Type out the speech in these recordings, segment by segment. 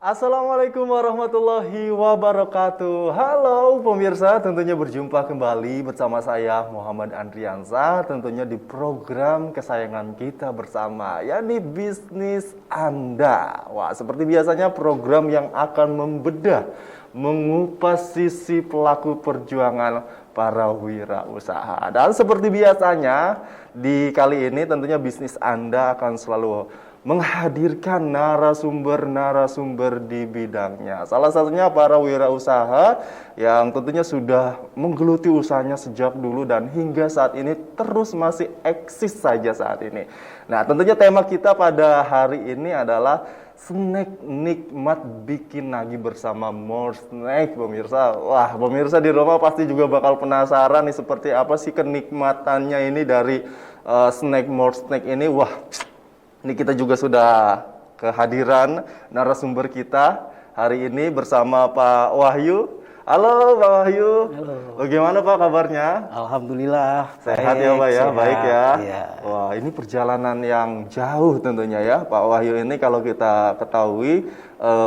Assalamualaikum warahmatullahi wabarakatuh. Halo pemirsa, tentunya berjumpa kembali bersama saya Muhammad Andriansa, tentunya di program kesayangan kita bersama, yakni Bisnis Anda. Wah, seperti biasanya program yang akan membedah, mengupas sisi pelaku perjuangan para wirausaha. Dan seperti biasanya, di kali ini tentunya Bisnis Anda akan selalu menghadirkan narasumber-narasumber di bidangnya. Salah satunya para wirausaha yang tentunya sudah menggeluti usahanya sejak dulu dan hingga saat ini terus masih eksis saja saat ini. Nah, tentunya tema kita pada hari ini adalah snack nikmat bikin nagih bersama More Snack, pemirsa. Wah, pemirsa di rumah pasti juga bakal penasaran nih seperti apa sih kenikmatannya ini dari snack More Snack ini. Wah, ini kita juga sudah kehadiran narasumber kita hari ini bersama Pak Wahyu. Halo Pak Wahyu. Halo. Bagaimana Pak kabarnya? Alhamdulillah. Sehat ya Pak ya? Sehat, Baik ya? iya. Wah, ini perjalanan yang jauh tentunya ya Pak Wahyu ini. Kalau kita ketahui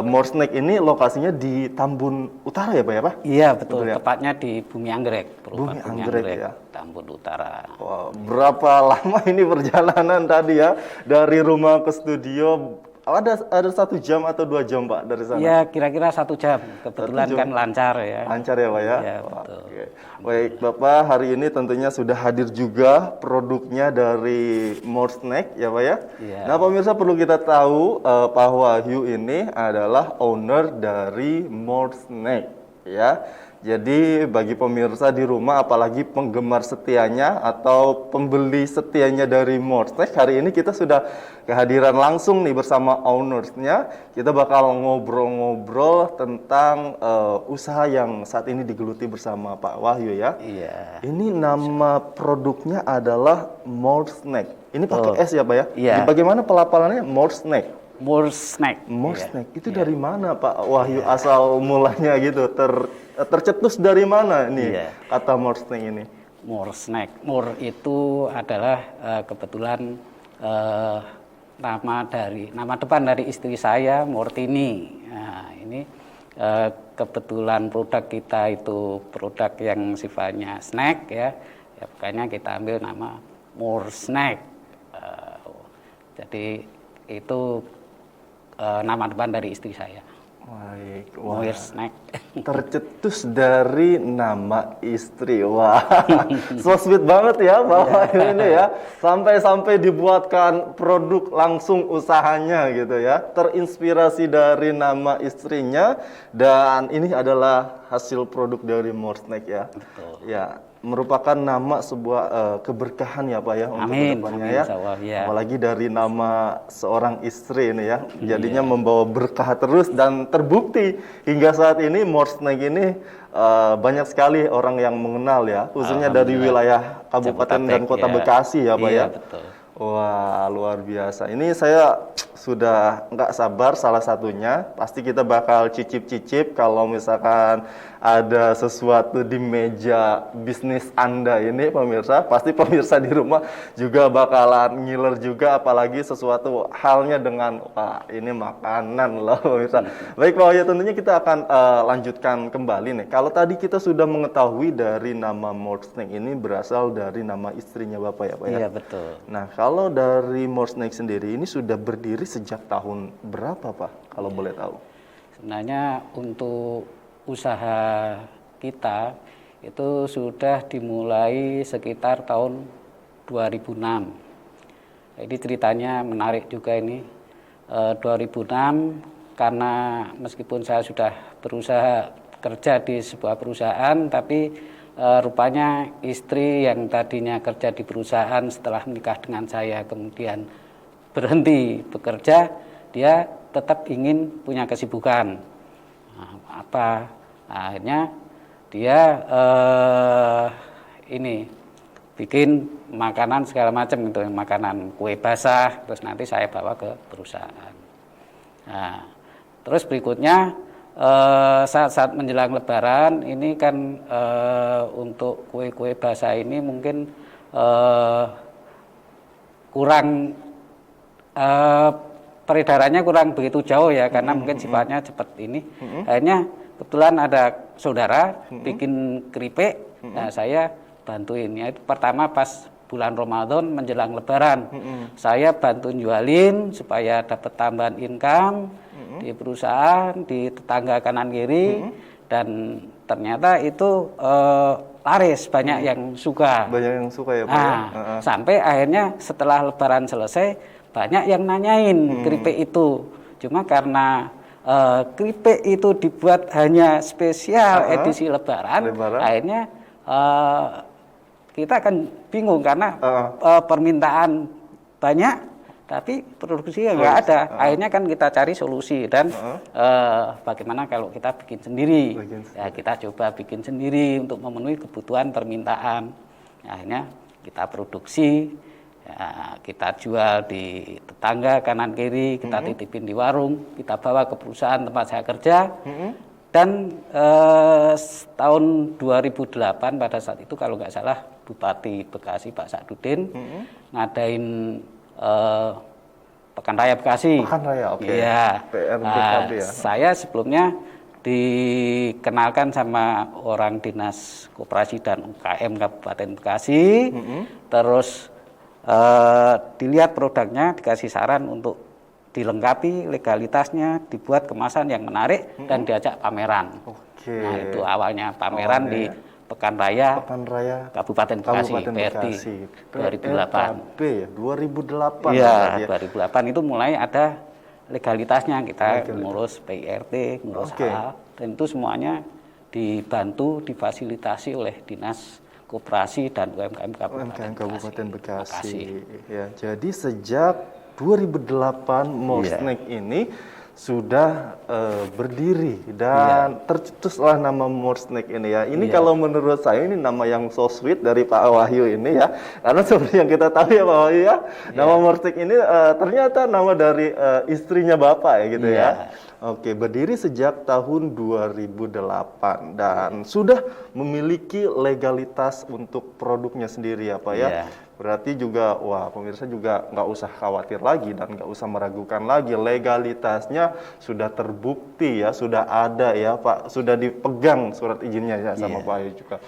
More Snack ini lokasinya di Tambun Utara ya Pak ya Pak? Iya betul, Betul ya? tepatnya di Bumi Anggrek. Bumi Anggrek ya? Tambun Utara. Wah, berapa lama ini perjalanan tadi ya dari rumah ke studio? Ada 1 jam atau 2 jam Pak dari sana? Iya kira-kira 1 jam. Kebetulan 1 jam. kan lancar ya. Lancar ya Pak ya? Iya Wah, betul. oke. Baik Bapak, hari ini tentunya sudah hadir juga produknya dari More Snack ya Pak ya? Iya. Nah pemirsa perlu kita tahu Pak Wahyu ini adalah owner dari More Snack ya. Jadi bagi pemirsa di rumah apalagi penggemar setianya atau pembeli setianya dari More Snack, hari ini kita sudah kehadiran langsung nih bersama ownersnya. Kita bakal ngobrol-ngobrol tentang usaha yang saat ini digeluti bersama Pak Wahyu ya. Iya. Ini nama produknya adalah More Snack. Ini pakai S ya Pak ya? Iya. Bagaimana pelafalannya More Snack? More Snack. More Iya. Snack itu dari mana Pak Wahyu asal mulanya gitu? Tercetus dari mana ini Iya. kata More Snack ini? More Snack. More itu adalah kebetulan nama depan dari istri saya, Mortini. Nah, ini kebetulan produk kita itu produk yang sifatnya snack ya. Ya makanya kita ambil nama More Snack. Jadi itu nama depan dari istri saya. Baik, More Snack. tercetus dari nama istri. Wah, so sweet banget ya Pak Wahyu ini ya. Sampai-sampai dibuatkan produk langsung usahanya gitu ya. Terinspirasi dari nama istrinya dan ini adalah hasil produk dari More Snack ya. Betul. Ya, merupakan nama sebuah keberkahan ya Pak ya untuk Amin, kedepannya amin, ya. insyaallah, ya. Apalagi dari nama seorang istri ini ya. Jadinya membawa berkah terus dan terbukti hingga saat ini More Snack ini banyak sekali orang yang mengenal ya, khususnya dari wilayah Kabupaten dan Kota ya. Bekasi ya Pak Iya, ya. betul. Wah, luar biasa. Ini saya sudah nggak sabar salah satunya. Pasti kita bakal cicip-cicip kalau misalkan ada sesuatu di meja bisnis Anda ini pemirsa. Pasti pemirsa di rumah juga bakalan ngiler juga apalagi sesuatu halnya dengan wah ini makanan loh pemirsa. Baik Pak Wahyu, tentunya kita akan lanjutkan kembali nih. Kalau tadi kita sudah mengetahui dari nama More Snack ini berasal dari nama istrinya Bapak ya Pak ya? Iya, betul. Nah, kalau dari More Snack sendiri ini sudah berdiri sejak tahun berapa, Pak? Kalau boleh tahu. Sebenarnya untuk usaha kita itu sudah dimulai sekitar tahun 2006. Jadi ceritanya menarik juga ini. 2006 karena meskipun saya sudah berusaha kerja di sebuah perusahaan, tapi rupanya istri yang tadinya kerja di perusahaan setelah menikah dengan saya kemudian berhenti bekerja, dia tetap ingin punya kesibukan. Nah, akhirnya dia ini bikin makanan segala macam gitu, makanan kue basah, terus nanti saya bawa ke perusahaan. Nah, terus berikutnya saat-saat menjelang Lebaran ini kan untuk kue-kue basah ini mungkin kurang peredarannya kurang begitu jauh ya, karena mungkin sifatnya cepat ini. Akhirnya kebetulan ada saudara bikin keripik, nah saya bantuin. Ya, itu pertama pas bulan Ramadan menjelang Lebaran, saya bantu jualin supaya dapat tambahan income di perusahaan, di tetangga kanan kiri, dan ternyata itu laris, banyak yang suka. Banyak yang suka ya Pak Nah, ya? sampai akhirnya setelah Lebaran selesai, banyak yang nanyain keripik itu. Cuma karena keripik itu dibuat hanya spesial edisi Lebaran, akhirnya kita akan bingung karena permintaan banyak, tapi produksinya nggak ada. Akhirnya kan kita cari solusi dan bagaimana kalau kita bikin sendiri. Ya, kita coba bikin sendiri untuk memenuhi kebutuhan permintaan. Akhirnya kita produksi, ya, kita jual di tetangga kanan kiri, kita titipin di warung, kita bawa ke perusahaan tempat saya kerja. Dan tahun 2008 pada saat itu kalau nggak salah Bupati Bekasi Pak Sakdudin ngadain Pekan Raya Bekasi. Pekan Raya, oke. Iya. PRBKB ya. Saya sebelumnya dikenalkan sama orang Dinas Koperasi dan UKM Kabupaten Bekasi. Terus dilihat produknya, dikasih saran untuk dilengkapi legalitasnya, dibuat kemasan yang menarik dan diajak pameran. Oke. Nah, itu awalnya pameran di Pekan Raya Kabupaten Bekasi, Bekasi. 2008. PRB ya, 2008. Iya, 2008 itu mulai ada legalitasnya, kita ngurus PIRT, ngurus A, dan itu semuanya dibantu, difasilitasi oleh Dinas Koperasi dan UMKM Kabupaten Bekasi. Ya, jadi sejak 2008 Morsnek ini sudah berdiri dan tercetuslah nama Morsnek ini ya. Ini kalau menurut saya ini nama yang so sweet dari Pak Wahyu ini ya. Karena seperti yang kita tahu ya Pak Wahyu ya, nama Morsnek ini ternyata nama dari istrinya Bapak ya gitu ya. Oke, berdiri sejak tahun 2008 dan sudah memiliki legalitas untuk produknya sendiri ya Pak ya. Berarti juga, wah pemirsa juga nggak usah khawatir lagi dan nggak usah meragukan lagi, legalitasnya sudah terbukti ya, sudah ada ya Pak, sudah dipegang surat izinnya ya sama Pak Ayu juga.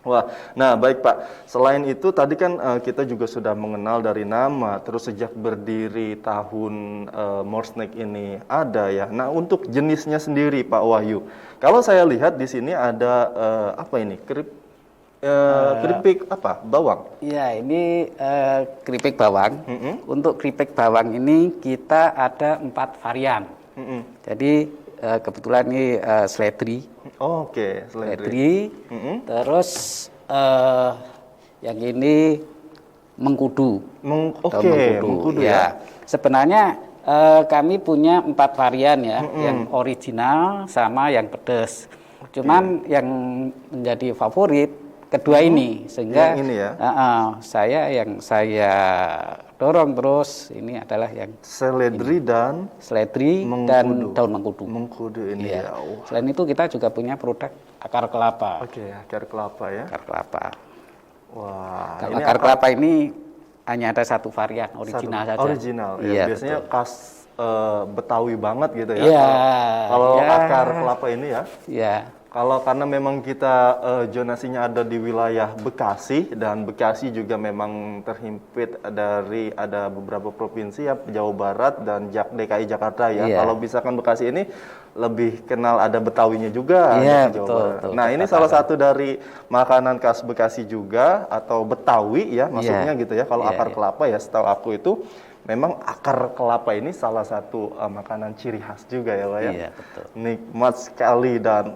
Wah, nah baik Pak, selain itu tadi kan kita juga sudah mengenal dari nama, terus sejak berdiri tahun Morsnek ini ada ya. Nah untuk jenisnya sendiri Pak Wahyu, kalau saya lihat di sini ada apa ini, keripik apa? Bawang? Iya, ini keripik bawang. Untuk keripik bawang ini kita ada 4 varian. Jadi kebetulan ini seledri. Oke, seledri. Terus yang ini mengkudu. Mengkudu ya. Sebenarnya kami punya 4 varian ya, yang original sama yang pedas. Cuman yang menjadi favorit kedua ini, sehingga ini ya? saya dorong terus ini adalah yang seledri dan daun mengkudu. Mengkudu ini ya. Selain itu kita juga punya produk akar kelapa. Oke, akar kelapa ya. Akar kelapa. Wah, kalau akar kelapa ini hanya ada 1 varian original saja. Original. Ya, biasanya khas Betawi banget gitu ya. Iya. Kalau akar kelapa ini ya. Iya. Kalau karena memang kita zonasinya ada di wilayah Bekasi dan Bekasi juga memang terhimpit dari ada beberapa provinsi ya, Jawa Barat dan DKI Jakarta ya. Kalau misalkan Bekasi ini lebih kenal ada Betawinya juga. Iya, betul. Nah ini salah satu dari makanan khas Bekasi juga atau Betawi ya maksudnya gitu ya. Kalau akar kelapa ya setahu aku itu memang akar kelapa ini salah satu makanan ciri khas juga ya Pak ya. Iya, betul. Nikmat sekali dan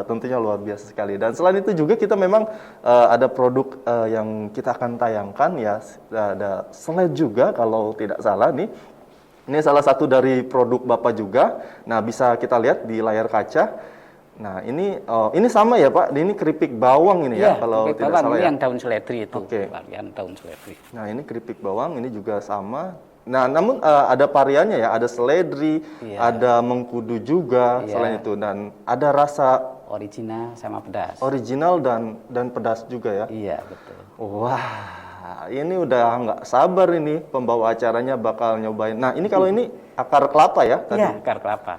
tentunya luar biasa sekali. Dan selain itu juga kita memang ada produk yang kita akan tayangkan ya. Ada slide juga kalau tidak salah nih. Ini salah satu dari produk Bapak juga. Nah, bisa kita lihat di layar kaca. Nah, ini sama ya Pak. Ini keripik bawang ini ya kalau tidak salah ini ya. yang daun seledri itu. Varian daun seledri. Nah, ini keripik bawang ini juga sama. Nah, namun ada variannya ya, ada seledri, ada mengkudu juga selain itu dan ada rasa original sama pedas. Original dan pedas juga ya. Iya, betul. Wah, Wah, ini udah nggak sabar ini pembawa acaranya bakal nyobain. Nah, ini kalau ini akar kelapa ya tadi? Iya, akar kelapa.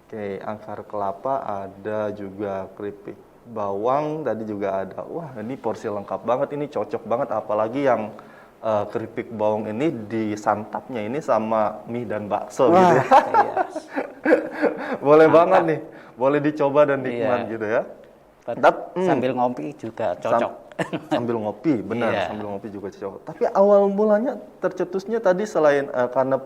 Oke, akar kelapa ada juga keripik bawang tadi juga ada. Wah, ini porsi lengkap banget, ini cocok banget apalagi yang keripik bawang ini disantapnya ini sama mie dan bakso gitu ya. Iya. Boleh banget nih, boleh dicoba dan nikmat Iya. gitu ya. Sambil ngopi juga cocok. Sambil ngopi, benar, Iya. sambil ngopi juga cocok. Tapi awal mulanya tercetusnya tadi selain karena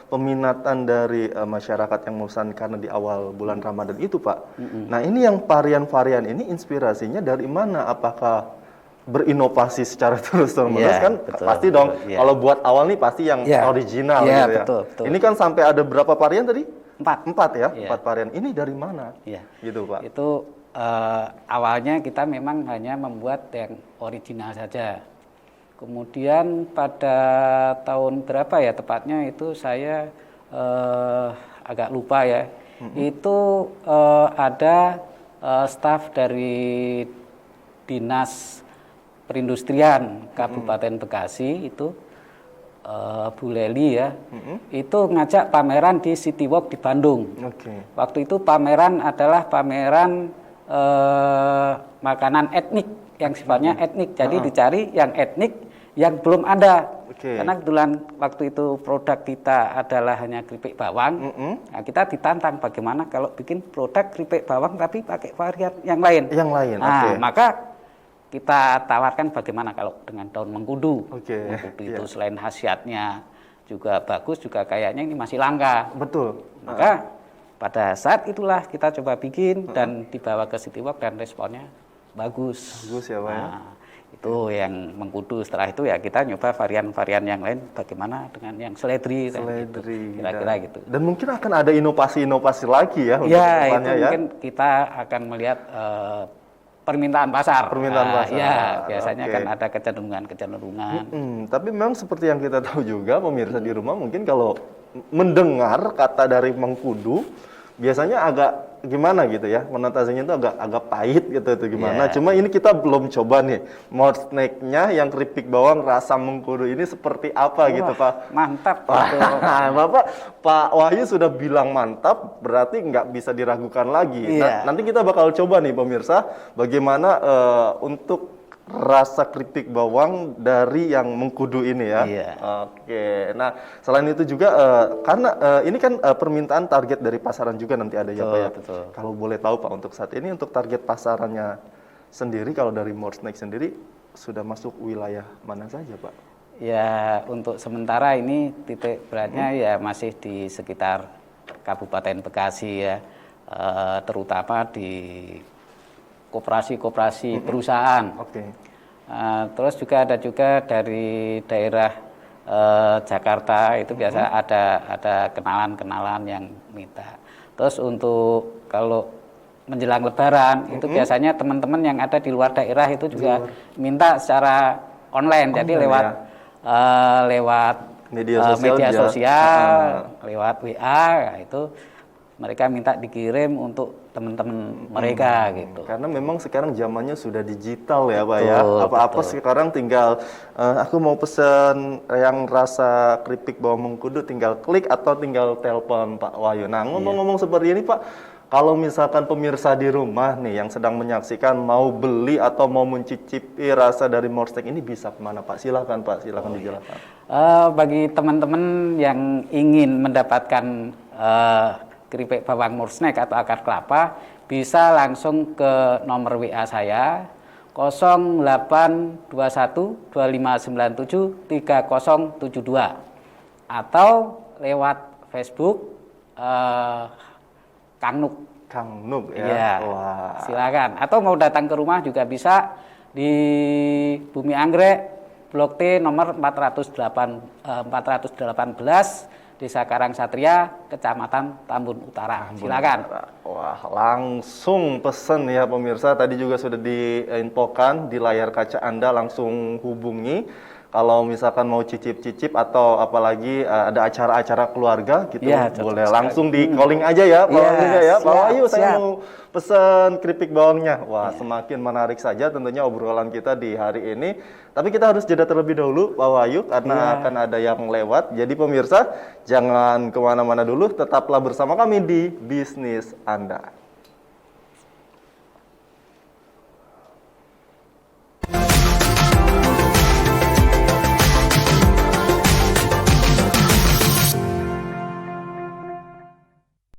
peminatan dari masyarakat yang memesan karena di awal bulan Ramadan itu, Pak. Nah, ini yang varian-varian ini inspirasinya dari mana? Apakah berinovasi secara terus-menerus Iya, kan? betul, Pasti betul, dong. iya. Kalau buat awal nih pasti yang Iya. original Iya, gitu ya. betul, betul. Ini kan sampai ada berapa varian tadi? 4. 4 ya, Iya. 4 varian. Ini dari mana? Iya. Gitu, Pak. Itu awalnya kita memang hanya membuat yang original saja. Kemudian pada tahun berapa ya tepatnya itu saya agak lupa ya. Itu ada staf dari Dinas Perindustrian Kabupaten Bekasi itu Bu Leli ya, itu ngajak pameran di City Walk di Bandung. Oke. Waktu itu pameran adalah pameran makanan etnik yang sifatnya etnik. Jadi dicari yang etnik yang belum ada. Oke. Karena kebetulan waktu itu produk kita adalah hanya keripik bawang. Nah, kita ditantang bagaimana kalau bikin produk keripik bawang tapi pakai varian yang lain. Yang lain, Nah, oke. maka kita tawarkan bagaimana kalau dengan daun mengkudu. Oke, Mengkudu iya. itu selain khasiatnya juga bagus, juga kayaknya ini masih langka. Betul. Maka pada saat itulah kita coba bikin dan dibawa ke City Walk dan responnya bagus. Bagus ya, Pak ya. Nah, itu yang mengkudu. Setelah itu ya kita nyoba varian-varian yang lain bagaimana dengan yang seledri. dan gitu. Seledri. Kira-kira gitu. Dan mungkin akan ada inovasi-inovasi lagi ya untuk Ya, itu kedepannya ya. mungkin kita akan melihat permintaan pasar. Permintaan pasar. Ya, biasanya Oke. kan ada kecenderungan. Tapi memang seperti yang kita tahu juga pemirsa di rumah mungkin kalau mendengar kata dari mengkudu biasanya agak gimana gitu ya, konotasinya itu agak pahit gitu itu gimana. Iya. Cuma ini kita belum coba nih snack-nya yang keripik bawang rasa mengkudu ini seperti apa gitu, Pak. Mantap. Wah, gitu. Bapak, Pak Wahyu sudah bilang mantap, berarti nggak bisa diragukan lagi. Iya. Nanti kita bakal coba nih pemirsa, bagaimana untuk rasa keripik bawang dari yang mengkudu ini ya. Iya. Oke, nah selain itu juga karena ini kan permintaan target dari pasaran juga nanti ada ya Pak ya. Betul. Kalau boleh tahu Pak untuk saat ini untuk target pasarannya sendiri kalau dari More Snack sendiri sudah masuk wilayah mana saja Pak? Ya, untuk sementara ini titik beratnya ya masih di sekitar Kabupaten Bekasi ya, terutama di koperasi-koperasi perusahaan. Oke. Terus juga ada juga dari daerah Jakarta itu biasa ada kenalan-kenalan yang minta. Terus untuk kalau menjelang Lebaran itu biasanya teman-teman yang ada di luar daerah itu juga minta secara online. Jadi lewat lewat Media media sosial, sosial, lewat WA ya, itu mereka minta dikirim untuk teman-teman mereka gitu. Karena memang sekarang zamannya sudah digital ya Pak ya. Betul, Apa-apa betul. sekarang tinggal aku mau pesen yang rasa keripik bawang mengkudu tinggal klik atau tinggal telepon Pak Wahyu. Nah ngomong-ngomong seperti ini Pak, kalau misalkan pemirsa di rumah nih yang sedang menyaksikan mau beli atau mau mencicipi rasa dari More Snack ini bisa kemana Pak? Silakan Pak, silakan dijelaskan. Bagi teman-teman yang ingin mendapatkan keripik bawang More Snack atau akar kelapa, bisa langsung ke nomor WA saya 0821 2597 3072 atau lewat Facebook Kang Nuk. Kang Nuk ya. Iya, Wah. silakan. Atau mau datang ke rumah juga bisa di Bumi Anggrek, Blok T nomor 418 Desa Karangsatria, Kecamatan Tambun Utara. Silakan. Wah, langsung pesen ya pemirsa. Tadi juga sudah diinfokan di layar kaca Anda, langsung hubungi. kalau misalkan mau cicip-cicip atau apalagi ada acara-acara keluarga gitu, Iya, cocok boleh sekali. langsung di calling aja ya, Pak Iya, Wahyu ya. Pak siap, Wahyu, saya siap. mau pesen keripik bawangnya. Wah, semakin menarik saja tentunya obrolan kita di hari ini. Tapi kita harus jeda terlebih dahulu, Pak Wahyu, karena Iya. akan ada yang lewat. Jadi pemirsa, jangan kemana-mana dulu, tetaplah bersama kami di Bisnis Anda.